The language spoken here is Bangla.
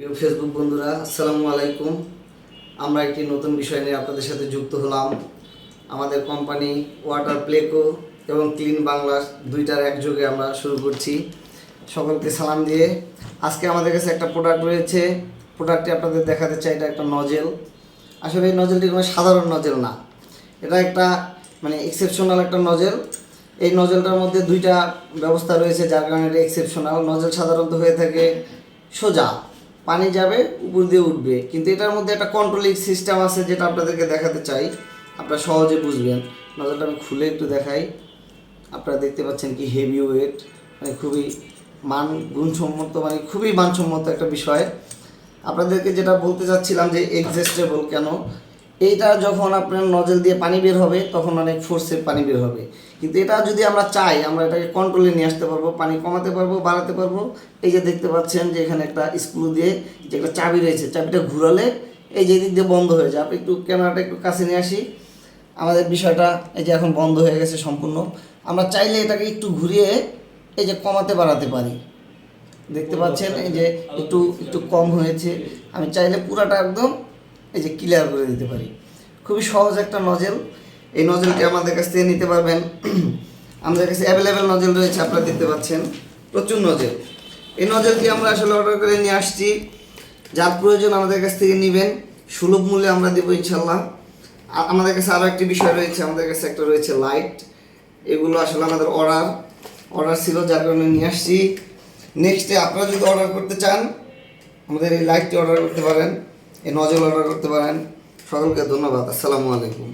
প্রিয় ফেসবুক বন্ধুরা, আসসালামু আলাইকুম। আমরা একটি নতুন বিষয় নিয়ে আপনাদের সাথে যুক্ত হলাম। আমাদের কোম্পানি ওয়াটার প্লেকো এবং ক্লিন বাংলা দুইটার একযোগে আমরা শুরু করছি। সকলকে সালাম দিয়ে আজকে আমাদের কাছে একটা প্রোডাক্ট রয়েছে। প্রোডাক্টটি আপনাদের দেখাতে চাই। এটা একটা নজেল। আসলে এই নজেলটি কোনো সাধারণ নজেল না, এটা একটা এক্সেপশনাল একটা নজেল। এই নজেলটার মধ্যে দুইটা ব্যবস্থা রয়েছে, যার কারণে এটা এক্সেপশনাল। নজেল সাধারণত হয়ে থাকে সোজা, পানি যাবে উপর দিয়ে উঠবে, কিন্তু এটার মধ্যে একটা কন্ট্রোলিং সিস্টেম আছে, যেটা আপনাদেরকে দেখাতে চাই, আপনারা সহজে বুঝবেন। নজলটা আমি খুলে একটু দেখাই। আপনারা দেখতে পাচ্ছেন কি হেভি ওয়েট, খুবই গুণসম্মত, খুবই মানসম্মত একটা বিষয়। আপনাদেরকে যেটা বলতে চাচ্ছিলাম যে এক্সজস্টেবল কেন, এইটা যখন আপনার নজল দিয়ে পানি বের হবে তখন অনেক ফোর্সে পানি বের হবে, কিন্তু এটা যদি আমরা চাই আমরা এটাকে কন্ট্রোলে নিয়ে আসতে পারবো, পানি কমাতে পারবো, বাড়াতে পারবো। এই যে দেখতে পাচ্ছেন যে এখানে একটা স্ক্রু দিয়ে যে একটা চাবি রয়েছে, চাবিটা ঘুরালে এই যে দিক দিয়ে বন্ধ হয়ে যায়। আপনি একটু ক্যামেরাটা একটু কাছে নিয়ে আসি। আমাদের বিষয়টা এই যে এখন বন্ধ হয়ে গেছে সম্পূর্ণ। আমরা চাইলে এটাকে একটু ঘুরিয়ে এই যে কমাতে বাড়াতে পারি। দেখতে পাচ্ছেন এই যে একটু একটু কম হয়েছে, আমি চাইলে পুরাটা একদম এই যে ক্লিয়ার করে দিতে পারি। খুবই সহজ একটা নজেল। এই নজেলটি আমাদের কাছ থেকে নিতে পারবেন। আমাদের কাছে অ্যাভেলেবেল নজেল রয়েছে, আপনারা দেখতে পাচ্ছেন প্রচুর নজেল। এই নজেলটি আমরা আসলে অর্ডার করে নিয়ে আসছি। যার প্রয়োজন আমাদের কাছ থেকে নেবেন, সুলভ মূল্যে আমরা দেবো ইনশাল্লাহ। আর আমাদের কাছে আরও একটি বিষয় রয়েছে, আমাদের কাছে একটা রয়েছে লাইট। এগুলো আসলে আমাদের অর্ডার ছিল, যার কারণে নিয়ে আসছি। নেক্সটে আপনারা যদি অর্ডার করতে চান আমাদের এই লাইটটি অর্ডার করতে পারেন, এই নজল অর্ডার করতে পারেন। সকলকে ধন্যবাদ। আসসালামু আলাইকুম।